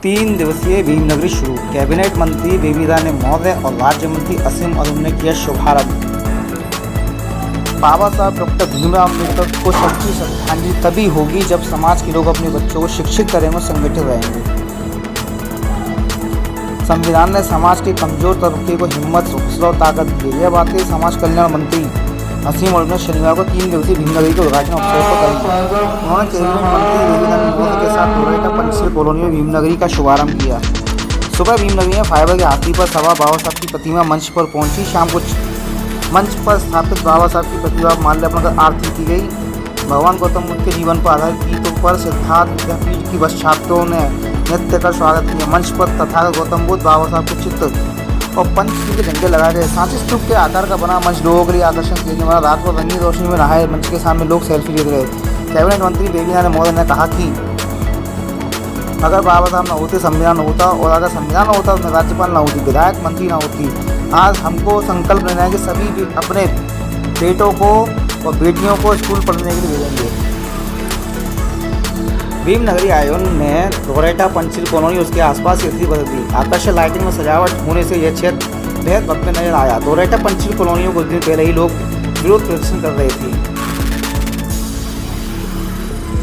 3 दिवसीय भीमनगरी शुरू। कैबिनेट मंत्री बेबी रानी मौर्य और राज्य मंत्री असीम अरुण ने किया शुभारंभ। बाबा साहब डॉक्टर भीमराव अम्बेडकर को सच्ची श्रद्धांजलि तभी होगी जब समाज के लोग अपने बच्चों को शिक्षित करेंगे और संगठित रहेंगे। संविधान ने समाज के कमजोर तबके को हिम्मत, हौसला और ताकत दी है। यह बातें समाज कल्याण मंत्री असीम अरुण ने शनिवार को 3 दिवसीय भीमनगरी के उद्घाटन अवसर पर कही। उन्होंने कैबिनेट मंत्री बेबी रानी मौर्य के साथ डोरैटा पंचशील कॉलोनी में भीमनगरी का शुभारंभ किया। सुबह भीमनगरी में फाइबर के हाथी पर सवार बाबा साहब की प्रतिमा मंच पर पहुंची। शाम को मंच पर स्थापित बाबा साहब की प्रतिमा पर माल्यार्पण कर आरती की गई। भगवान गौतम बुद्ध के जीवन पर आधारित गीतों पर सिद्धार्थ विद्यापीठ की बस छात्रों ने नृत्य कर स्वागत किया। मंच पर तथागत गौतम बुद्ध, बाबा साहब के चित्र और पंचशील के झंडे लगाए गए। सांची स्तूप के आकार का बना मंच लोगों के लिए आकर्षण देने वाला। रात को रंगीन रोशनी में नहाए मंच के सामने लोग सेल्फी लेते रहे। कैबिनेट मंत्री बेबी रानी मौर्य ने कहा कि अगर बाबा साहब न होते संविधान न होता, और अगर संविधान न होता तो राज्यपाल न होती, विधायक मंत्री न होती। आज हमको संकल्प लेना है कि सभी भी अपने बेटों को और बेटियों को स्कूल पढ़ने के लिए भेजेंगे। भीमनगरी आयोजन ने डोरैटा पंचशील कॉलोनी उसके आसपास की स्थिति बदल दी। आकर्षक लाइटिंग में सजावट होने से यह क्षेत्र बेहद भव्य नजर आया। डोरैटा पंचशील कॉलोनी में कुछ दिन पहले ही लोग विरोध प्रदर्शन कर रहे थे।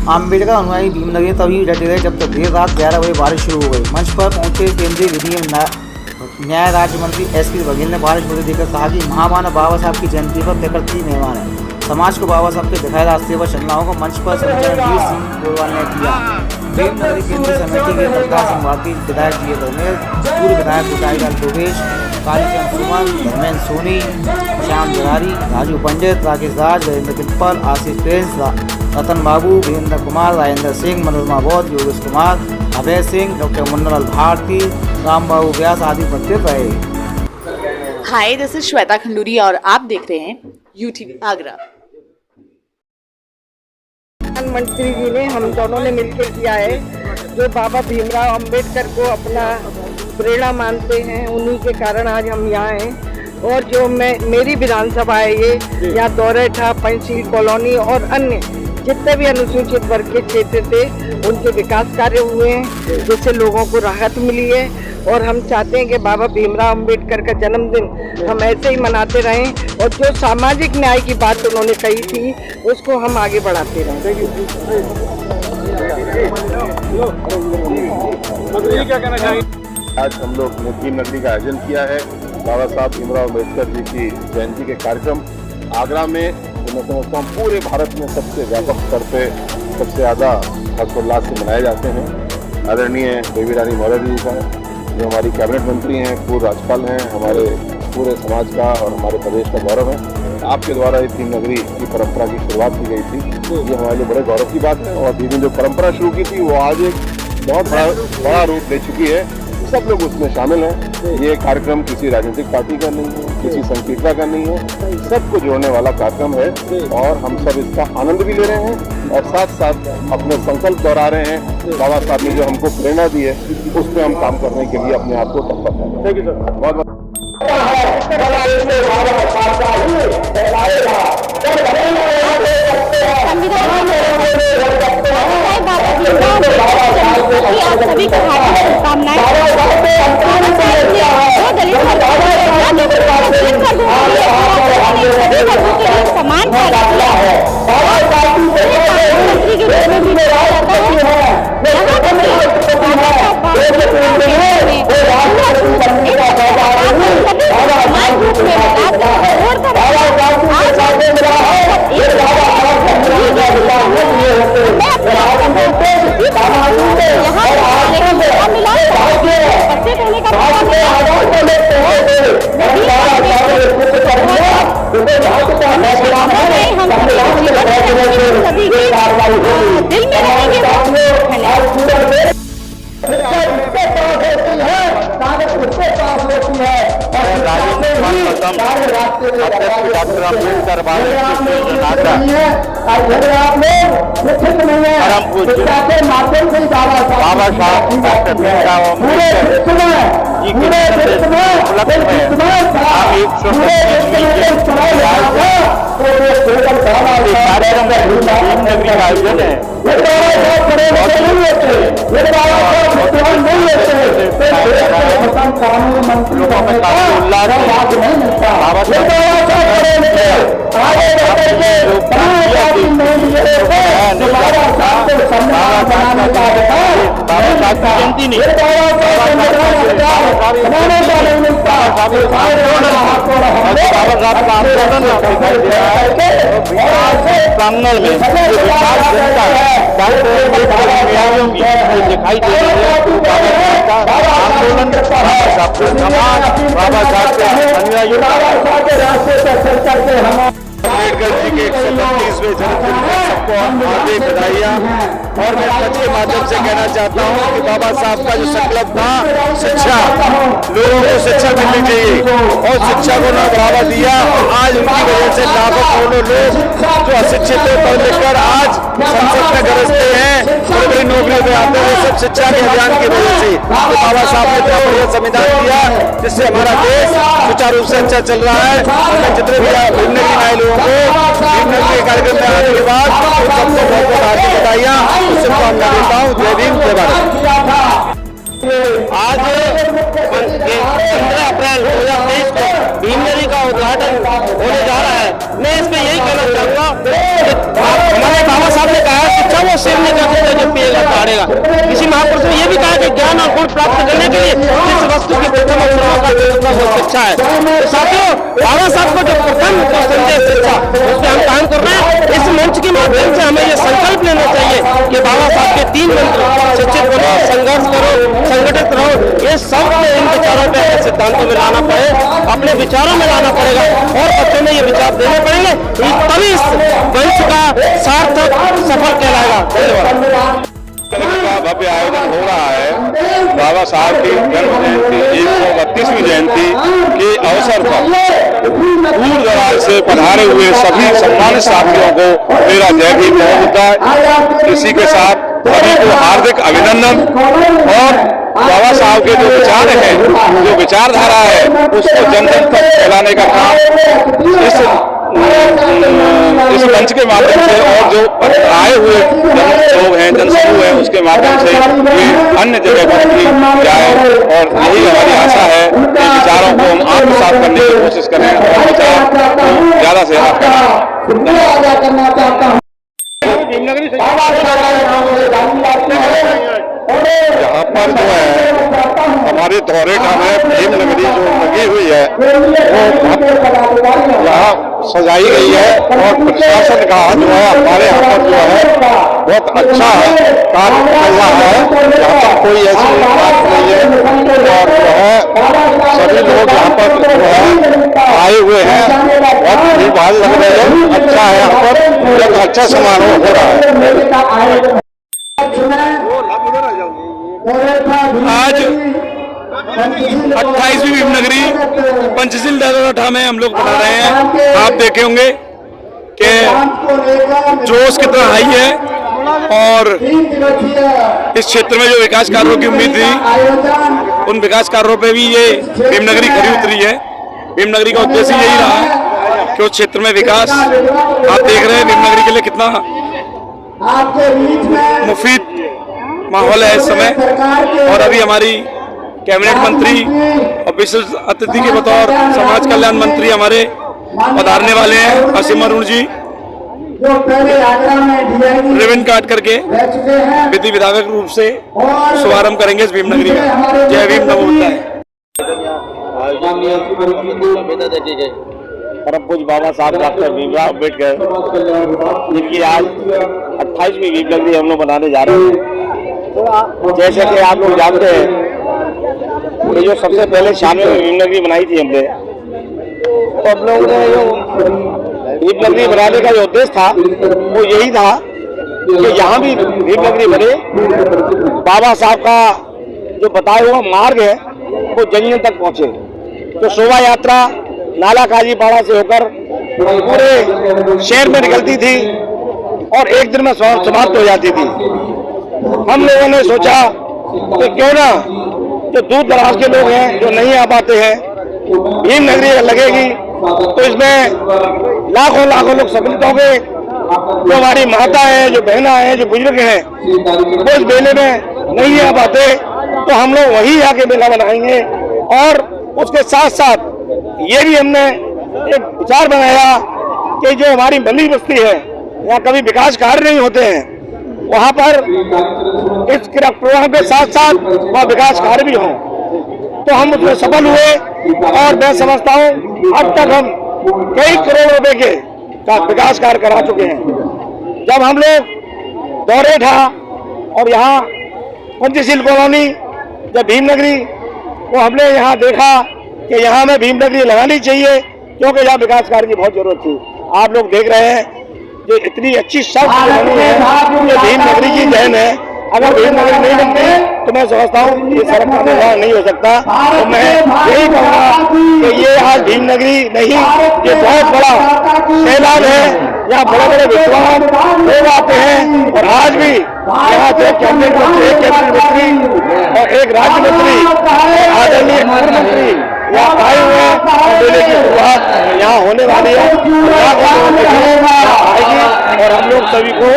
अम्बेडकर अनुयायी भीमनगरी तभी डटे रहे जब तक देर रात 11 बजे बारिश शुरू हो गई। मंच पर पहुंचे केंद्रीय विधि न्याय राज्य मंत्री एस.पी. बघेल ने बारिश होते देखकर कहा कि महामानव बाबा साहब की जयंती पर प्रकृति मेहमान है। समाज को बाबा साहब के दिखाए रास्ते पर चलना होगा। मंच पर संचालन वीर सिंह गोरवाल ने किया। भीमनगरी केंद्रीय समिति के प्रकाश सिंह भारती, विधायक जी धर्मेंद्र, पूर्व विधायक उदाईलाल भूपेश, कालीचंद सुमन, धर्मेंद्र सोनी, श्याम जरारी, राजू पंडित, राकेश राज, वीरेंद्र पिप्पल, आशीष प्रिंस, रतन बाबू, वीरेंद्र कुमार, राजेंद्र सिंह, मनोरमा बौद्ध, योगेश कुमार, अभय सिंह, डॉक्टर मुन्नालाल भारती, राम बाबू व्यास आदि उपस्थित रहे। हाय, दिस इज श्वेता खंडूरी और आप देख रहे हैं यूटीवी आगरा। प्रधानमंत्री जी ने, हम दोनों ने मिलकर किया है। जो बाबा भीमराव अंबेडकर को अपना प्रेरणा मानते हैं, उन्हीं के कारण आज हम यहाँ हैं। और जो मेरी विधानसभा है ये, यहाँ डोरैटा पंचशील कॉलोनी और अन्य जितने भी अनुसूचित वर्ग के क्षेत्र थे उनके विकास कार्य हुए हैं, जिससे लोगों को राहत मिली है। और हम चाहते हैं कि बाबा भीमराव अंबेडकर का जन्मदिन हम ऐसे ही मनाते रहें और जो सामाजिक न्याय की बात उन्होंने कही थी उसको हम आगे बढ़ाते रहें। आज हम लोग ने भीमनगरी का आयोजन किया है। बाबा साहब भीमराव अम्बेडकर जी की जयंती के कार्यक्रम आगरा में मैं समझता हूँ पूरे भारत में सबसे व्यापक स्तर पे सबसे ज़्यादा हर्षोल्लास से मनाए जाते हैं। आदरणीय बेबी रानी मौर्य जी का, जो हमारी कैबिनेट मंत्री हैं, पूर्व राज्यपाल हैं, हमारे पूरे समाज का और हमारे प्रदेश का गौरव है। आपके द्वारा ये भीमनगरी की परंपरा की शुरुआत की गई थी, तो ये हमारे लिए बड़े गौरव की बात है। और भीम ने जो परंपरा शुरू की थी वो आज एक बहुत बड़ा रूप ले चुकी है। सब लोग उसमें शामिल हैं। ये कार्यक्रम किसी राजनीतिक पार्टी का नहीं है, किसी संकीर्णता का नहीं है, सबको जोड़ने वाला कार्यक्रम है। और हम सब इसका आनंद भी ले रहे हैं और साथ साथ अपने संकल्प दोहरा रहे हैं। बाबा साहब ने जो हमको प्रेरणा दी है उस पर हम काम करने के लिए अपने आप को तत्पर हैं। थैंक यू सर, बहुत सभी को हार्दिक शुभकामनाएं। सभी वर्गों के लिए समान प्रधानमंत्री के रूप में भी जाता दिल में रहेंगे। डॉक्टर अम्बेडकर बाबा साहब डॉक्टर भीमराव अम्बेडकर जी के उपलक्ष्य में हम 125 कार्यक्रम भीमनगरी का आयोजन है। लोगों में काफी उल्लास जयंती नहीं प्रांगण में दिखाई दे रही है आंदोलन बाबा साहब के अनुयायियों अम्बेडकर जी के 137वें जन्मदिन पर सबको हार्दिक बधाइयाँ। और मैं मंच के माध्यम से कहना चाहता हूँ कि बाबा साहब का जो संकल्प था शिक्षा, लोगों को शिक्षा मिलनी चाहिए और शिक्षा को न बढ़ावा दिया। आज उनकी वजह से लाखों करोड़ों लोग जो अशिक्षित थे पढ़ लिख कर आज संसद में गरजते हैं, बड़ी बड़ी नौकरियों में आते हैं, सब शिक्षा के अभियान की वजह से। तो बाबा साहब ने इतना बढ़िया संविधान दिया जिससे हमारा देश सुचारू रूप से अच्छा चल रहा है। मैं जितने भी भीमनगरी आए लोगों को भीमनगरी के कार्यक्रम में आने के बाद सबको बहुत बहुत हार्दिक बधाइयाँ, शुभकामना देता हूँ। जय भीम, जय भारत। आज 15 अप्रैल 2023 को भीमनगरी का उद्घाटन होने जा रहा है। मैं इसमें यही कहना चाहूँगा कि हमारे बाबा साहब ने कहा शिक्षा वो सिर नहीं कर सकता जो पिएगा पढ़ेगा। किसी महापुरुष ने यह भी कहा कि ज्ञान और गुण प्राप्त करने के लिए जिस वस्तु की प्रथम अवसर वो शिक्षा है। तो साथियों, बाबा साहब को जो प्रथम संदेश शिक्षा उस पर हम काम कर रहे हैं। इस मंच के माध्यम से हमें ये संकल्प लेना चाहिए कि बाबा साहब के 3 मंत्र शिक्षित बनो, संघर्ष करो, संगठित रहो, ये सब इन विचारों पे सिद्धांतों में लाना पड़े, अपने विचारों में लाना पड़ेगा और बच्चों में ये विचार देने पड़ेंगे, तभी इस वंश का सार्थक सफल कहलाएगा। धन्यवाद। भव्य आयोजन हो रहा है बाबा साहब की जन्म जयंती 132वीं जयंती के अवसर पर दूर दराज से पधारे हुए सभी सम्मानित साथियों को मेरा जय भीम होता है। इसी के साथ सभी को हार्दिक अभिनंदन। और बाबा साहब के जो विचार हैं, जो विचारधारा है, उसको जन जन तक फैलाने का काम इस मंच के माध्यम से और जो आए हुए लोग हैं, जनसमूह है, उसके माध्यम से ये अन्य जगह पर भी जाए। और यही हमारी आशा है कि विचारों को हम आत्मसात करने की कोशिश करें और विचार को ज्यादा से ज्यादा करें। यहाँ पर जो है हमारे दौरे का में भीमनगरी जो लगी हुई है वो यहाँ सजाई गई है और प्रशासन का जो है हमारे यहाँ पर जो है बहुत अच्छा है कार्य चल रहा है। यहाँ पर कोई ऐसी बात नहीं है और जो है सभी लोग यहाँ पर जो है आए हुए हैं, बहुत भीड़ भाड़ लग रही है, अच्छा है। यहाँ पर एक अच्छा समारोह हो रहा है। आज 28वीं भीमनगरी पंचशील दरगाह में हम लोग बना रहे हैं। आप देखे होंगे कि जोश कितना हाई है और इस क्षेत्र में जो विकास कार्यों की उम्मीद थी उन विकास कार्यों पे भी ये भीमनगरी खरी उतरी है। भीमनगरी का उद्देश्य यही रहा है कि उस क्षेत्र में विकास, आप देख रहे हैं भीमनगरी के लिए कितना मुफीद माहौल है इस समय। और अभी हमारी कैबिनेट मंत्री और विशेष अतिथि के बतौर समाज कल्याण मंत्री हमारे पधारने वाले हैं असीम अरुण जी, रिबन काट करके विधि विधायक रूप से शुभारंभ करेंगे इस भीमनगरी का। जय भीम, नमो बुद्धाय। परम पूज्य बाबा साहब डॉक्टर भीमराव अम्बेडकर जिनकी आज 28वीं भीमनगरी हम लोग बनाने जा रहे हैं। जैसे कि आप लोग जानते हैं कि जो सबसे पहले 96 में भीमनगरी बनाई थी हमने, तो हम लोगों ने जो भीमनगरी बनाने का जो उद्देश्य था वो यही था कि यहाँ भी भीमनगरी बने। बाबा साहब का जो बताया हुआ मार्ग है वो जन जन तक पहुँचे। तो शोभा यात्रा नाला काजीपाड़ा से होकर पूरे शहर में निकलती थी और एक दिन में समाप्त हो जाती थी। हम लोगों ने सोचा कि क्यों ना जो दूर दराज के लोग हैं जो नहीं आ पाते हैं, भीमनगरी लगेगी तो इसमें लाखों लाखों लोग सम्मिलित हो गए। जो हमारी माता है, जो बहना है, जो बुजुर्ग हैं, वो इस मेले में नहीं आ पाते, तो हम लोग वहीं आके मेला बनाएंगे। और उसके साथ साथ ये भी हमने एक विचार बनाया कि जो हमारी मल्ली बस्ती है, यहाँ कभी विकास कार्य नहीं होते हैं, वहाँ पर इस प्रोग्राम के साथ साथ वहाँ विकास कार्य भी हों, तो हम उसमें सफल हुए। और मैं समझता हूँ अब तक हम कई करोड़ रुपए के का विकास कार्य करा चुके हैं। जब हम लोग दौरे था और यहाँ पंचशील कॉलोनी, जब भीमनगरी, तो हमने यहाँ देखा कि यहाँ में भीमनगरी लगानी चाहिए, क्योंकि यहाँ विकास कार्य की बहुत जरूरत थी। आप लोग देख रहे हैं जो इतनी अच्छी सड़क बनी है, ये भीमनगरी की देन है। अगर भीमनगरी नहीं बनती तो मैं समझता हूँ ये सड़क का निर्माण नहीं हो सकता। तो मैं यही कहूँगा कि ये आज भीमनगरी नहीं, ये बहुत बड़ा सैलाब है। यहाँ बड़े बड़े विद्वान लोग आते हैं और आज भी यहाँ से कैबिनेट मंत्री, एक कैबिनेट मंत्री और एक राज्य मंत्री, आदरणीय मुख्यमंत्री यहाँ आए हुए हैं। मेले की शुरुआत यहाँ होने वाली है, आएगी और हम लोग सभी को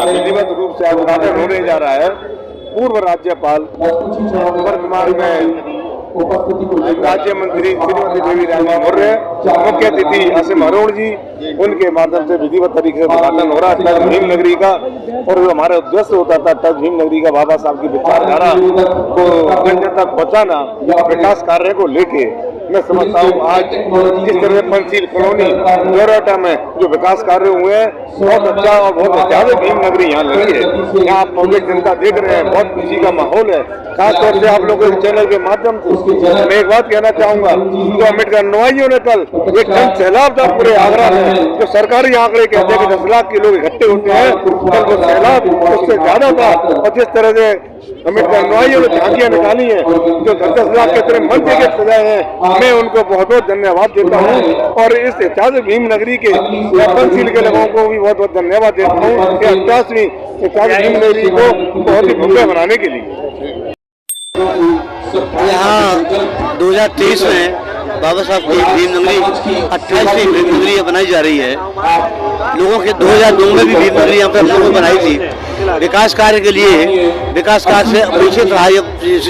विधिवत रूप से उद्घाटन होने जा रहा है। पूर्व राज्यपाल वर्तमान में राज्य मंत्री श्रीमती देवी रानी मौर्य, मुख्य अतिथि असीम अरुण जी, उनके माध्यम से विधिवत तरीके से उद्घाटन हो रहा है टच भीमनगरी का। और जो हमारा उद्देश्य होता था टच भीमनगरी का, बाबा साहब की विचारधारा को जन जन तक पहुँचाना, विकास कार्य को लेके मैं समझता हूँ आज जिस तरह पंचशील कॉलोनी जोराटा में जो विकास कार्य हुए हैं, बहुत अच्छा और बहुत ज्यादा भीमनगरी यहाँ लगी है। यहाँ आप पब्लिक जनता देख रहे हैं, बहुत खुशी का माहौल है। खासतौर से आप लोगों के चैनल के माध्यम से मैं एक बात कहना चाहूंगा, जो अम्बेडकर अनुयायियों ने कल एक जन सैलाब था पूरे आगरा में, जो सरकारी आंकड़े कहते हैं कि 10 लाख के लोग इकट्ठे होते हैं, कल वो सैलाब उससे ज्यादा था। और जिस तरह से अम्बेडकर अनुयायियों ने झांकियां निकाली है, जो 10-10 लाख के तरह मंच के सजाए हैं, मैं उनको बहुत बहुत धन्यवाद देता हूँ। और इस ऐतिहासिक भीमनगरी के पंचशील के लोगों को भी बहुत बहुत धन्यवाद देता हूँ कि 88वीं ऐतिहासिक भीमनगरी को बहुत ही भव्य बनाने के लिए। यहाँ 2023 में बाबा साहब की भीमनगरी 28वीं भीमनगरी बनाई जा रही है। लोगों के 2002 में भी भीमनगरी यहाँ पे हम लोगों ने बनाई थी विकास कार्य के लिए। विकास कार्य से अपेक्षित रहा ये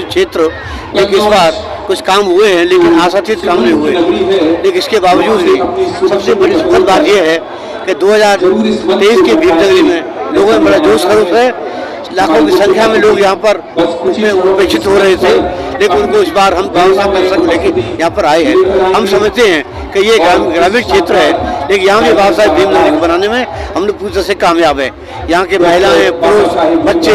क्षेत्र, लेकिन इस बार कुछ काम हुए हैं, लेकिन आशातीत काम नहीं हुए। लेकिन इसके बावजूद भी सबसे बड़ी सुखद बात यह है कि 2023 की भीमनगरी में लोगों में बड़ा जोश खरोश है। लाखों की संख्या में लोग यहाँ पर उसमें उपेक्षित हो रहे थे, लेकिन उनको इस बार हम बाबा साहब पेंशन को लेकर यहाँ पर आए हैं। हम समझते हैं कि ये ग्रामीण क्षेत्र है, लेकिन यहाँ भी बाबा साहब भीमनगरी को बनाने में हम लोग पूरी तरह से कामयाब है। यहाँ के महिलाएं, पुरुष, बच्चे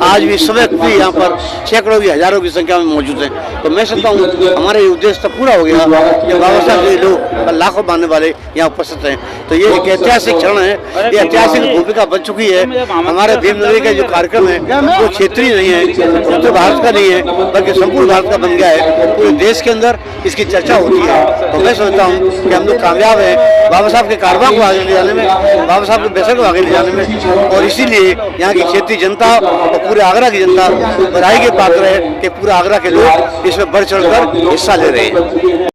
आज भी इस समय भी यहाँ पर सैकड़ों की हजारों की संख्या में मौजूद हैं। तो मैं समझता हूँ हमारा ये उद्देश्य तो पूरा हो गया कि बाबा साहब के लोग लाखों मानने वाले यहाँ उपस्थित हैं। तो ये एक ऐतिहासिक क्षण है, ये ऐतिहासिक भूमिका बन चुकी है। हमारे भीमनगरी का जो कार्यक्रम है वो क्षेत्रीय नहीं है, उत्तर भारत का नहीं है, बल्कि संपूर्ण भारत का बन गया है। पूरे देश के अंदर इसकी चर्चा होती है। तो मैं समझता हूँ कि हम लोग कामयाब हैं बाबा साहब के कारवां को आगे ले जाने में, बाबा साहब के बेसर को आगे ले जाने में। और इसीलिए यहाँ की क्षेत्रीय जनता और पूरे आगरा की जनता बधाई के पात्र है कि पूरा आगरा के लोग इसमें बढ़ चढ़कर हिस्सा ले रहे हैं।